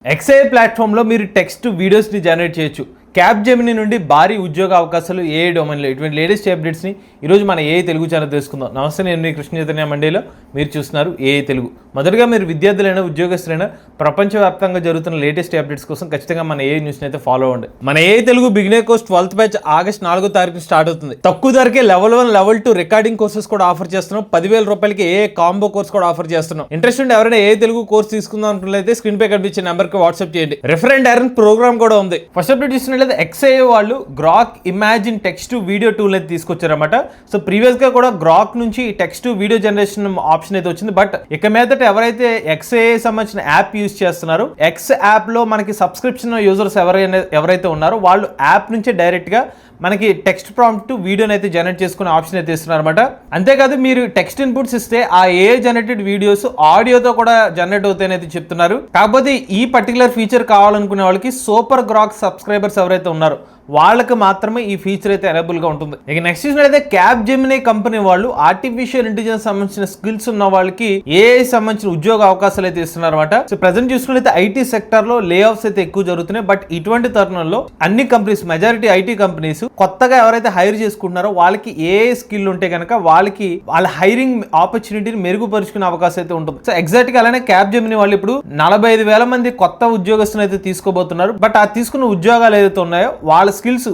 XAI ప్లాట్ఫామ్లో మీరు text వీడియోస్ని జనరేట్ చేయొచ్చు. క్యాప్జెమినీ నుండి భారీ ఉద్యోగ అవకాశాలు ఏఐ డొమైన్లో ఇటువంటి లేటెస్ట్ అప్డేట్స్ని ఈరోజు మన ఏఐ తెలుగు ఛానల్ తెలుసుకుందాం. నమస్తే, నేను మీ కృష్ణ చైతన్య మండేలో మీరు చూస్తున్నారు ఏఐ తెలుగు. మొదటగా మీరు విద్యార్థులైనా ఉద్యోగస్తులైనా ప్రపంచవ్యాప్తంగా జరుగుతున్న లేటెస్ట్ అప్డేట్స్ కోసం ఖచ్చితంగా మన ఏఐ న్యూస్ని అయితే ఫాలో అవ్వండి. మన AI Telugu beginner course 12th batch August 4వ తారీఖు స్టార్ట్ అవుతుంది. తక్కువ ధరకే లెవెల్ 1 లెవెల్ 2 రికార్డింగ్ కోర్సెస్ కూడా ఆఫర్ చేస్తున్నాం. 10,000 రూపాయలకి ఏఐ కాంబో కోర్స్ కూడా ఆఫర్ చేస్తున్నాం. ఇంట్రెస్ట్ ఉంటే ఎవరైనా ఏఐ తెలుగు కోర్స్ తీసుకుందాం అనుకున్నట్లయితే స్క్రీన్ పై కనిపించే నెంబర్కి వాట్సాప్ చేయండి. రిఫరెంట్ ఎర్న్ ప్రోగ్రామ్ కూడా ఉంది. ఫస్ట్ అప్డేట్ చూసినట్లయితే XAI వాళ్ళు Grok imagine text video tool అయితే తీసుకొచ్చారన్నమాట. సో ప్రీవియస్ గా కూడా గ్రాక్ నుంచి టెక్స్ట్ వీడియో జనరేషన్ ఆప్షన్ అయితే వచ్చింది. బట్ ఇక మీదట ఎవరైతే XAI సంబంధించిన యాప్ యూజ్ చేస్తున్నారో X యాప్ లో మనకి సబ్స్క్రిప్షన్ యూజర్స్ ఎవరైతే ఉన్నారో వాళ్ళు యాప్ నుంచి డైరెక్ట్ గా మనకి టెక్స్ట్ ప్రాంప్ట్ వీడియోని అయితే జనరేట్ చేసుకునే ఆప్షన్ అయితే ఇస్తున్నారు అనమాట. అంతేకాదు మీరు టెక్స్ట్ ఇన్పుట్స్ ఇస్తే ఆ ఏ జనరేటెడ్ వీడియోస్ ఆడియోతో కూడా జనరేట్ అవుతాయని అయితే చెప్తున్నారు. కాకపోతే ఈ పర్టికులర్ ఫీచర్ కావాలనుకునే వాళ్ళకి సూపర్ గ్రాక్ సబ్స్క్రైబర్స్ ఎవరైతే ఉన్నారో వాళ్ళకి మాత్రమే ఈ ఫీచర్ అయితే అవైలబుల్ గా ఉంటుంది. ఇక నెక్స్ట్ చూసినట్లయితే క్యాప్జెమినీ కంపెనీ వాళ్ళు ఆర్టిఫిషియల్ ఇంటెలిజెన్స్ సంబంధించిన స్కిల్స్ ఉన్న వాళ్ళకి ఏఐ సంబంధించిన ఉద్యోగ అవకాశాలు అయితే ఇస్తున్నారు అనమాట. సో ప్రెసెంట్ చూసుకున్నట్లయితే ఐటీ సెక్టర్ లో లే ఆఫ్స్ అయితే ఎక్కువ జరుగుతున్నాయి. బట్ ఇటువంటి తరుణంలో అన్ని కంపెనీస్ మెజారిటీ ఐటీ కంపెనీస్ కొత్తగా ఎవరైతే హైర్ చేసుకుంటున్నారో వాళ్ళకి ఏఐ స్కిల్ ఉంటే కనుక వాళ్ళకి వాళ్ళ హైరింగ్ ఆపర్చునిటీని మెరుగుపరుచుకునే అవకాశం అయితే ఉంటుంది. సో ఎగ్జాక్ట్ గా అలానే క్యాప్జెమినీ వాళ్ళు ఇప్పుడు 45,000 మంది కొత్త ఉద్యోగస్తులను అయితే తీసుకోబోతున్నారు. బట్ ఆ తీసుకున్న ఉద్యోగాలు ఏదైతే ఉన్నాయో వాళ్ళ స్కిల్స్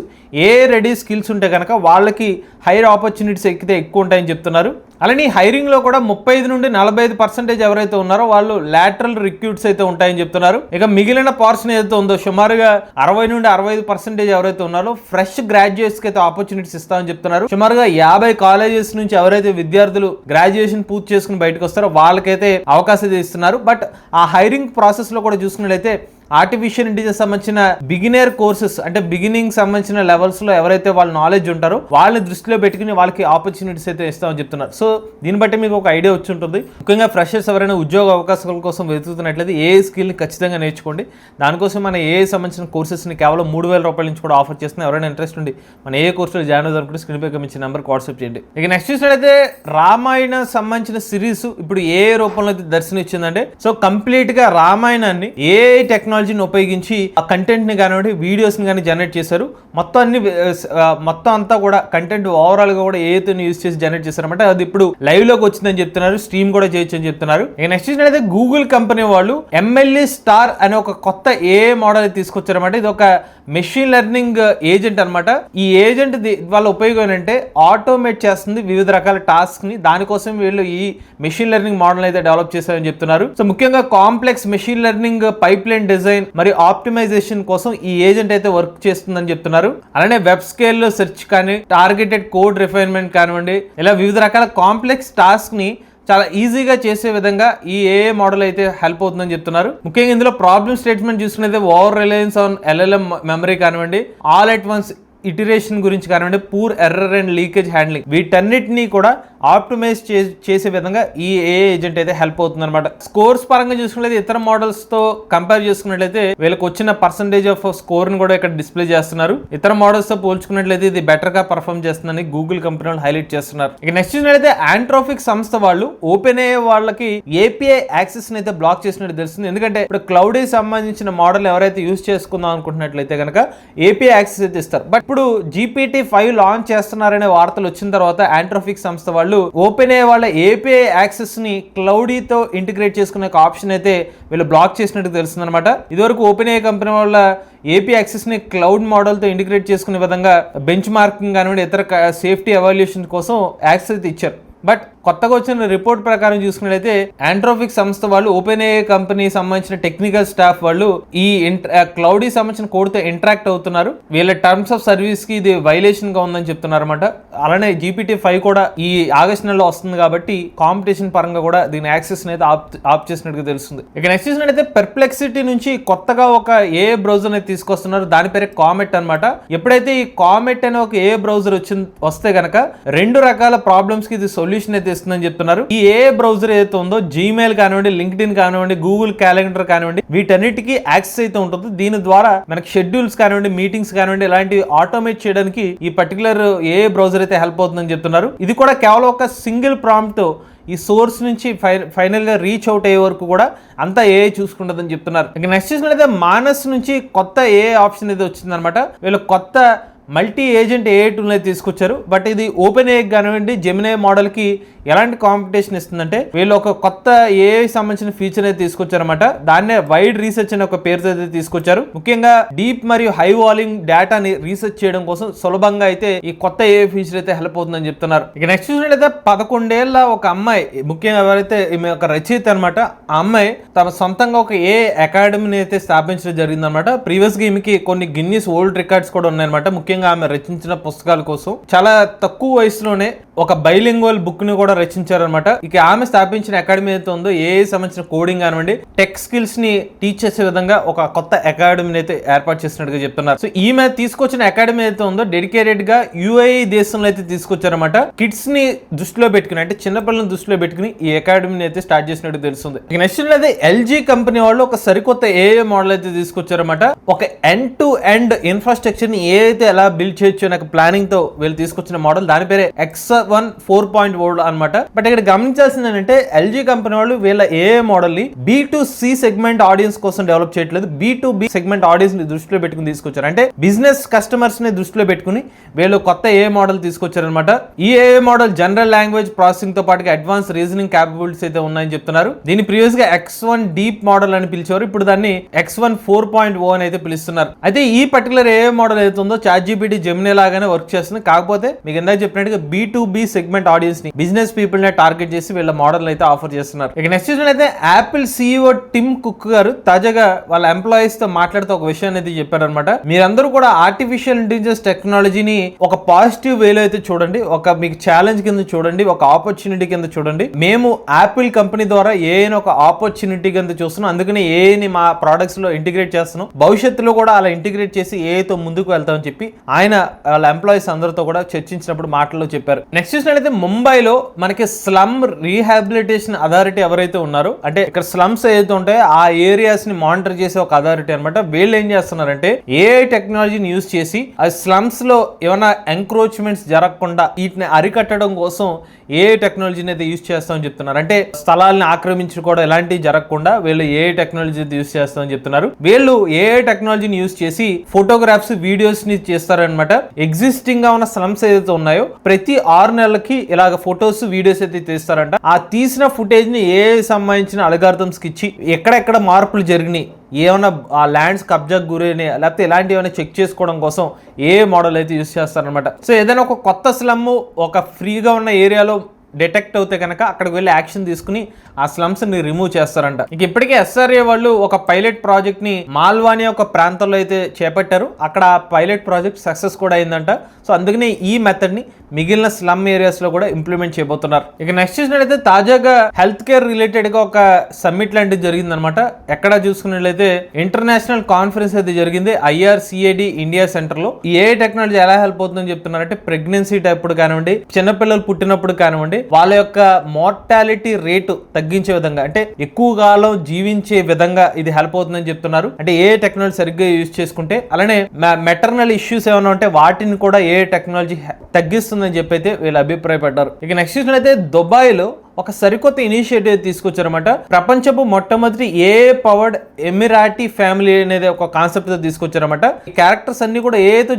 ఏ రెడీ స్కిల్స్ ఉంటే కనుక వాళ్ళకి హైర్ ఆపర్చునిటీస్ ఎక్కితే ఎక్కువ ఉంటాయని చెప్తున్నారు. అలానే హైరింగ్ లో కూడా 35 నుండి 45% ఎవరైతే ఉన్నారో వాళ్ళు లాటరల్ రిక్రూట్స్ అయితే ఉంటాయని చెప్తున్నారు. ఇక మిగిలిన పోర్షన్ ఏదైతే ఉందో సుమారుగా 60 నుండి 65% ఎవరైతే ఉన్నారో ఫ్రెష్ గ్రాడ్యుయేట్స్ కి అయితే ఆపర్చునిటీస్ ఇస్తామని చెప్తున్నారు. సుమారుగా 50 కాలేజెస్ నుంచి ఎవరైతే విద్యార్థులు గ్రాడ్యుయేషన్ పూర్తి చేసుకుని బయటకు వస్తారో వాళ్ళకైతే అవకాశం ఇస్తున్నారు. బట్ ఆ హైరింగ్ ప్రాసెస్ లో కూడా చూసుకున్నట్లయితే ఆర్టిఫిషియల్ ఇంటెలిజెన్స్ సంబంధించిన బిగినర్ కోర్సెస్ అంటే బిగినింగ్ సంబంధించిన లెవెల్స్ లో ఎవరైతే వాళ్ళ నాలెడ్జ్ ఉంటారో వాళ్ళని దృష్టిలో పెట్టుకుని వాళ్ళకి ఆపర్చునిటీస్ అయితే ఇస్తామని చెప్తున్నారు. సో దీన్ని బట్టి మీకు ఒక ఐడియా వచ్చి ఉంటుంది. ముఖ్యంగా ఫ్రెషర్స్ ఎవరైనా ఉద్యోగ అవకాశాల కోసం వెతుకుతున్నట్లయితే ఏ స్కిల్ని ఖచ్చితంగా నేర్చుకోండి. దానికోసం మన ఏ సంబంధించిన కోర్సెస్ని కేవలం 3,000 రూపాయల నుంచి కూడా ఆఫర్ చేస్తున్నాం. ఎవరైనా ఇంట్రెస్ట్ ఉండి మన ఏ కోర్సులో జాయిన్ అవుతారు స్క్రీన్ పై కనిపించే నెంబర్కి వాట్సాప్ చేయండి. ఇక నెక్స్ట్ చూసినట్లయితే రామాయణ సంబంధించిన సిరీస్ ఇప్పుడు ఏ రూపంలో అయితే దర్శనం ఇచ్చిందంటే సో కంప్లీట్ గా రామాయణాన్ని ఏ టెక్నాలజీని ఉపయోగించి ఆ కంటెంట్ ని కానివ్వండి వీడియోస్ ని కానీ జనరేట్ చేశారు. మొత్తం అంతా కూడా కంటెంట్ ఓవరాల్ గా కూడా ఏతో యూజ్ చేసి జనరేట్ చేశారన్నమాట. అది ఇప్పుడు లైవ్ లోకి వచ్చిందని చెప్తున్నారు. స్ట్రీమ్ కూడా చేయొచ్చు అని చెప్తున్నారు. ఇక నెక్స్ట్ చూసినట్లయితే గూగుల్ కంపెనీ వాళ్ళు MLE స్టార్ అనే ఒక కొత్త ఏఐ మోడల్ తీసుకొచ్చారన్నమాట. ఇది ఒక మెషిన్ లెర్నింగ్ ఏజెంట్ అనమాట. ఈ ఏజెంట్ వాళ్ళ ఉపయోగం ఏంటంటే ఆటోమేట్ చేస్తుంది వివిధ రకాల టాస్క్ ని. దానికోసం వీళ్ళు ఈ మెషిన్ లెర్నింగ్ మోడల్ అయితే డెవలప్ చేశారని చెప్తున్నారు. సో ముఖ్యంగా complex machine learning pipe line design మరియు ఆప్టిమైజేషన్ కోసం ఈ ఏజెంట్ అయితే వర్క్ చేస్తుందని చెప్తున్నారు. అలానే వెబ్ స్కేల్ లో సెర్చ్ కానీ టార్గెటెడ్ కోడ్ రిఫైన్మెంట్ కానివ్వండి ఇలా వివిధ రకాల కాంప్లెక్స్ టాస్క్ ని చాలా ఈజీగా చేసే విధంగా ఈ ఏఐ మోడల్ అయితే హెల్ప్ అవుతుందని చెప్తున్నారు. ముఖ్యంగా ఇందులో ప్రాబ్లమ్ స్టేట్మెంట్ చూసుకునేది over Reliance on LLM memory కానివ్వండి ఆల్ ఎట్ వన్స్ ఇటరేషన్ గురించి కానివ్వండి poor error and leakage handling వీటన్నిటినీ కూడా ఆప్టిమైజ్ చేసే విధంగా ఈ ఏఐ ఏజెంట్ అయితే హెల్ప్ అవుతుంది అనమాట. స్కోర్స్ పరంగా చూసుకున్నట్లయితే ఇతర మోడల్స్ తో కంపేర్ చేసుకున్నట్లయితే వీళ్ళకి వచ్చిన పర్సంటేజ్ ఆఫ్ స్కోర్ ని కూడా ఇక్కడ డిస్ప్లే చేస్తున్నారు. ఇతర మోడల్స్ తో పోల్చుకున్నట్లయితే ఇది బెటర్ గా పర్ఫార్మ్ చేస్తుందని గూగుల్ కంపెనీ వాళ్ళు హైలైట్ చేస్తున్నారు. ఇక నెక్స్ట్ చూసినట్లయితే ఆంట్రోపిక్ సంస్థ వాళ్ళు ఓపెన్ AI వాళ్ళకి API యాక్సెస్ అయితే బ్లాక్ చేసినట్టు తెలుస్తుంది. ఎందుకంటే ఇప్పుడు క్లౌడ్ సంబంధించిన మోడల్ ఎవరైతే యూజ్ చేసుకుందాం అనుకుంటున్నట్లయితే కనుక API యాక్సెస్ అయితే ఇస్తారు. బట్ ఇప్పుడు GPT-5 లాంచ్ చేస్తున్నారనే వార్తలు వచ్చిన తర్వాత ఆంట్రోపిక్ సంస్థ వాళ్ళు ఓపెన్ AI వాళ్ళ API యాక్సెస్ ని క్లౌడీతో ఇంటిగ్రేట్ చేసుకునే ఆప్షన్ అయితే వీళ్ళు బ్లాక్ చేసినట్టు తెలుస్తుంది అనమాట. ఇదివరకు ఓపెన్ AI కంపెనీ వాళ్ళ API యాక్సెస్ ని క్లౌడ్ మోడల్ తో ఇంటిగ్రేట్ చేసుకునే విధంగా బెంచ్ మార్కింగ్ కానివ్వండి ఇతర సేఫ్టీ ఎవాల్యుయేషన్ కోసం యాక్సెస్ అయితే ఇచ్చారు. బట్ కొత్తగా వచ్చిన రిపోర్ట్ ప్రకారం చూసుకున్నట్లయితే ఆంట్రోపిక్ సంస్థ వాళ్ళు ఓపెన్ AI కంపెనీ సంబంధించిన టెక్నికల్ స్టాఫ్ వాళ్ళు ఈ క్లౌడీ సంబంధించిన కోడ్ తో ఇంటరాక్ట్ అవుతున్నారు. వీళ్ళ టర్మ్స్ ఆఫ్ సర్వీస్ కి ఇది వైలేషన్ గా ఉందని చెప్తున్నారు అనమాట. అలానే GPT-5 కూడా ఈ ఆగస్ట్ నెలలో వస్తుంది కాబట్టి కాంపిటీషన్ పరంగా కూడా దీని యాక్సెస్ అయితే ఆప్ చేసినట్టుగా తెలుస్తుంది. ఇక నెక్స్ట్ చూసినట్లయితే పెర్ప్లెక్సిటీ నుంచి కొత్తగా ఒక ఏ బ్రౌజర్ అయితే తీసుకొస్తున్నారు. దాని పేరే కామెట్ అనమాట. ఎప్పుడైతే ఈ కామెట్ అనే ఒక ఏ బ్రౌజర్ వస్తే గనక 2 రకాల ప్రాబ్లమ్స్ కి ఇది సొల్యూషన్ అయితే ఇస్తుందని చెప్తున్నారు. ఈ ఏ బ్రౌజర్ ఏదైతే ఉందో జీమెయిల్ కానివ్వండి లింక్డ్ఇన్ కానివ్వండి గూగుల్ క్యాలెండర్ కానివ్వండి వీటన్నిటికీ యాక్సెస్ అయితే ఉంటుంది. దీని ద్వారా మనకి షెడ్యూల్స్ కానివ్వండి మీటింగ్స్ కానివ్వండి ఇలాంటివి ఆటోమేట్ చేయడానికి ఈ పర్టికులర్ ఏ బ్రౌజర్ అయితే హెల్ప్ అవుతుందని చెప్తున్నారు. ఇది కూడా కేవలం ఒక సింగిల్ ప్రాంప్ట్ ఈ సోర్స్ నుంచి ఫైనల్గా రీచ్ అవుట్ అయ్యే వరకు కూడా అంతా ఏఐ చూసుకుంటుందని చెప్తున్నారు. ఇక నెక్స్ట్ చూసినట్లయితే మానస్ నుంచి కొత్త ఏఐ ఆప్షన్ అయితే వచ్చిందనమాట. వీళ్ళు కొత్త మల్టీ ఏజెంట్ ఏఐ టూల్ అయితే తీసుకొచ్చారు. బట్ ఇది ఓపెన్ ఏఐ కానివ్వండి జెమినీ మోడల్కి ఎలాంటి కాంపిటీషన్ ఇస్తుందంటే వీళ్ళు ఒక కొత్త ఏఐ సంబంధించిన ఫీచర్ అయితే తీసుకొచ్చారన్నమాట. దాన్నే వైడ్ రీసెర్చ్ అనే ఒక పేరుతో అయితే తీసుకొచ్చారు. ముఖ్యంగా డీప్ మరియు హై వాల్యూమ్ డేటాని రీసెర్చ్ చేయడం కోసం సులభంగా అయితే ఈ కొత్త ఏఐ ఫీచర్ అయితే హెల్ప్ అవుతుందని చెప్తున్నారు. ఇక నెక్స్ట్ చూసినట్లయితే 11 ఏళ్ల ఒక అమ్మాయి, ముఖ్యంగా ఎవరైతే ఈమె ఒక రచయిత అనమాట, ఆ అమ్మాయి తమ సొంతంగా ఒక ఏఐ అకాడమీని అయితే స్థాపించడం జరిగిందనమాట. ప్రీవియస్ గా ఈమెకి కొన్ని గిన్నీస్ వరల్డ్ రికార్డ్స్ కూడా ఉన్నాయన్నమాట. ముఖ్యంగా ఆమె రచించిన పుస్తకాల కోసం చాలా తక్కువ వయసులోనే ఒక బైలింగ్వల్ బుక్ ని కూడా రచించారనమాట. ఇక ఆమె స్థాపించిన అకాడమీ అయితే ఉందో ఏఐ సంబంధించిన కోడింగ్ కానివ్వండి టెక్ స్కిల్స్ ని టీచ్ చేసే విధంగా ఒక కొత్త అకాడమీని అయితే ఏర్పాటు చేసినట్టుగా చెప్తున్నారు. సో ఈమె తీసుకొచ్చిన అకాడమీ అయితే ఉందో డెడికేటెడ్ గా యుఏఈ దేశంలో అయితే తీసుకొచ్చారన్నమాట. కిడ్స్ ని దృష్టిలో పెట్టుకుని అంటే చిన్నపిల్లలను దృష్టిలో పెట్టుకుని ఈ అకాడమీని అయితే స్టార్ట్ చేసినట్టు తెలుస్తుంది. ఇక నెక్స్ట్ అయితే ఎల్జీ కంపెనీ వాళ్ళు ఒక సరికొత్త ఏఐ మోడల్ అయితే తీసుకొచ్చారన్నమాట. ఒక ఎండ్ టు ఎండ్ ఇన్ఫ్రాస్ట్రక్చర్ ని ఏ అయితే ఎలా బిల్డ్ చేయొచ్చు అనే ప్లానింగ్ తో వీళ్ళు తీసుకొచ్చిన మోడల్, దాని పేరే X1 4.0 అనమాట. బట్ ఇక్కడ గమనించాల్సింది ఏంటంటే ఎల్జీ కంపెనీ వాళ్ళు వీళ్ళ ఏఐ మోడల్ ని B2C సెగ్మెంట్ ఆడియన్స్ కోసం డెవలప్ చేయట్లేదు, B2B సెగ్మెంట్ ఆడియన్స్ ని దృష్టిలో పెట్టుకుని తీసుకొచ్చారు. అంటే బిజినెస్ కస్టమర్స్ ని దృష్టిలో పెట్టుకుని వీళ్ళు కొత్త ఏఐ మోడల్ తీసుకొచ్చారనమాట. ఈ AI model general language processing తో పాటుగా అడ్వాన్స్ రీజనింగ్ క్యాపబిలిటీస్ అయితే ఉన్నాయని చెప్తున్నారు. దీన్ని ప్రీవియస్ గా X1 డీప్ మోడల్ అని పిలిచేవారు, ఇప్పుడు దాన్ని X1 4.0 అని అయితే పిలుస్తున్నారు. అయితే ఈ పర్టికులర్ ఏఐ మోడల్ అయితే ఉందో ChatGPT జెమినీ లాగానే వర్క్ చేస్తుంది. కాకపోతే మీకు ఇందాక చెప్పినట్టుగా B2B సెగ్మెంట్ ఆడియన్స్ ని బిజినెస్ పీపుల్ ని టార్గెట్ చేసి వీళ్ళ మోడల్ అయితే ఆఫర్ చేస్తున్నారు. ఇక నెక్స్ట్ అయితే యాపిల్ CEO టిమ్ కుక్ గారు తాజాగా వాళ్ళ ఎంప్లాయీస్ తో మాట్లాడుతూ ఒక విషయాన్ని అయితే చెప్పారనమాట. మీరందరూ కూడా ఆర్టిఫిషియల్ ఇంటెలిజెన్స్ టెక్నాలజీని ఒక పాజిటివ్ వేలో అయితే చూడండి, ఒక మీకు ఛాలెంజ్ కింద చూడండి, ఒక ఆపర్చునిటీ కింద చూడండి. మేము యాపిల్ కంపెనీ ద్వారా ఏఐని ఒక ఆపర్చునిటీ కింద చూస్తున్నాం, అందుకని ఏఐని మా ప్రొడక్ట్స్ లో ఇంటిగ్రేట్ చేస్తున్నాం, భవిష్యత్తులో కూడా అలా ఇంటిగ్రేట్ చేసి ఏఐతో ముందుకు వెళ్తామని చెప్పి ఆయన వాళ్ళ ఎంప్లాయీస్ అందరితో కూడా చర్చించినప్పుడు మాటల్లో చెప్పారు. నెక్స్ట్ చూసినట్లయితే ముంబైలో మనకి స్లమ్ రీహాబిలిటేషన్ అథారిటీ ఎవరైతే ఉన్నారో, అంటే ఇక్కడ స్లమ్స్ ఏదైతే ఉంటాయో ఆ ఏరియాస్ ని మానిటర్ చేసే ఒక అథారిటీ అనమాట. వీళ్ళు ఏం చేస్తున్నారంటే ఏఐ టెక్నాలజీని యూజ్ చేసి ఆ స్లమ్స్ లో ఏమైనా ఎంక్రోచ్మెంట్స్ జరగకుండా వీటిని అరికట్టడం కోసం ఏఐ టెక్నాలజీని అయితే యూజ్ చేస్తామని చెప్తున్నారు. అంటే స్థలాలను ఆక్రమించుకోవడం ఇలాంటివి జరగకుండా వీళ్ళు ఏఐ టెక్నాలజీ యూజ్ చేస్తామని చెప్తున్నారు. వీళ్ళు ఏఐ టెక్నాలజీని యూజ్ చేసి ఫోటోగ్రాఫ్స్ వీడియోస్ ని చేస్తారనమాట. ఎగ్జిస్టింగ్ గా ఉన్న స్లమ్స్ ఏదైతే ఉన్నాయో ప్రతి 6 నెలలకి ఇలాగ ఫోటోస్ వీడియోస్ అయితే తీస్తారంట. ఆ తీసిన ఫుటేజ్ ని ఏఐ సంబంధించిన అల్గారిథమ్స్ కి ఇచ్చి ఎక్కడెక్కడ మార్పులు జరిగినాయి, ఏమైనా ఆ ల్యాండ్స్ కబ్జాకు గురైనాయి లేకపోతే ఇలాంటివి ఏమైనా చెక్ చేసుకోవడం కోసం ఏ మోడల్ అయితే యూజ్ చేస్తారనమాట. సో ఏదైనా ఒక కొత్త స్లమ్ ఒక ఫ్రీగా ఉన్న ఏరియాలో డిటెక్ట్ అవుతే కనుక అక్కడికి వెళ్ళి యాక్షన్ తీసుకుని ఆ స్లమ్స్ ని రిమూవ్ చేస్తారంట. ఇక ఇప్పటికే SRA వాళ్ళు ఒక పైలట్ ప్రాజెక్ట్ ని మాల్వాని ఒక ప్రాంతంలో అయితే చేపట్టారు. అక్కడ పైలట్ ప్రాజెక్ట్ సక్సెస్ కూడా అయిందంట. సో అందుకని ఈ మెథడ్ ని మిగిలిన స్లమ్ ఏరియాస్ లో కూడా ఇంప్లిమెంట్ చేయబోతున్నారు. ఇక నెక్స్ట్ చూసినట్లయితే తాజాగా హెల్త్ కేర్ రిలేటెడ్ గా ఒక సమ్మిట్ లాంటిది జరిగిందనమాట. ఎక్కడ చూసుకున్నట్లయితే ఇంటర్నేషనల్ కాన్ఫరెన్స్ అయితే జరిగింది IRCAD ఇండియా సెంటర్ లో. ఈ ఏఐ టెక్నాలజీ ఎలా హెల్ప్ అవుతుందని చెప్తున్నారంటే ప్రెగ్నెన్సీ టైప్పుడు కానివ్వండి, చిన్నపిల్లలు పుట్టినప్పుడు కానివ్వండి, వాళ్ళ యొక్క మోర్టాలిటీ రేటు తగ్గించే విధంగా అంటే ఎక్కువ కాలం జీవించే విధంగా ఇది హెల్ప్ అవుతుందని చెప్తున్నారు. అంటే ఏ టెక్నాలజీ సరిగ్గా యూజ్ చేసుకుంటే, అలానే మెటర్నల్ ఇష్యూస్ ఏమైనా ఉంటే వాటిని కూడా ఏ టెక్నాలజీ తగ్గిస్తుందని చెప్పి అయితే వీళ్ళు అభిప్రాయపడ్డారు. ఇక నెక్స్ట్ చూసినట్లయితే దుబాయ్ లో ఒక సరికొత్త ఇనిషియేటివ్ తీసుకొచ్చారన్నమాట. ప్రపంచపు మొట్టమొదటి ఏఐ పవర్డ్ ఎమిరాటీ ఫ్యామిలీ అనేది ఒక కాన్సెప్ట్ తో తీసుకొచ్చారన్నమాట. ఈ క్యారెక్టర్స్ అన్ని కూడా ఏఐతో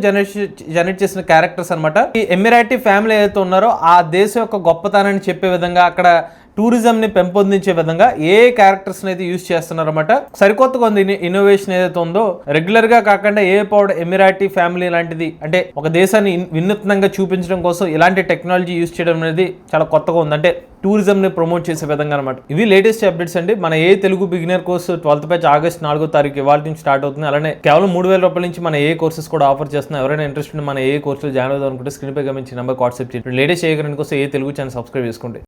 జనరేట్ చేసిన క్యారెక్టర్స్ అనమాట. ఈ ఎమిరాటీ ఫ్యామిలీ ఏదైతే ఉన్నారో ఆ దేశం యొక్క గొప్పతనాన్ని చెప్పే విధంగా, అక్కడ టూరిజం ని పెంపొందించే విధంగా ఏ క్యారెక్టర్స్ అయితే యూజ్ చేస్తున్నారు అనమాట. సరికొత్తగా ఉంది ఇన్నోవేషన్ ఏదైతే ఉందో. రెగ్యులర్ గా కాకుండా ఏ పవర్డ్ ఎమిరాటీ ఫ్యామిలీ లాంటిది, అంటే ఒక దేశాన్ని వినూత్నంగా చూపించడం కోసం ఇలాంటి టెక్నాలజీ యూజ్ చేయడం అనేది చాలా కొత్తగా ఉంది. అంటే టూరిజం ని ప్రమోట్ చేసే విధంగా అనమాట. ఇవి లేటెస్ట్ అప్డేట్స్ అండి. మన ఏ Telugu beginner course 12th batch August 4వ తారీఖు ఇవాళ నుంచి స్టార్ట్ అవుతుంది. అలానే కేవలం 3000 రూపాయల నుంచి మన ఏ కోర్సెస్ కూడా ఆఫర్ చేస్తున్నాం. ఎవరైనా ఇంట్రెస్ట్ మన ఏ కోర్సులో జాయిన్ అవుదాం అనుకుంటే స్క్రీన్ పై గమనించి నెంబర్ వాట్సాప్ చేయండి. లేటెస్ట్ చేయగలని కోసం ఏ తెలుగు ఛానల్ సబ్స్క్రైబ్ చేసుకోండి.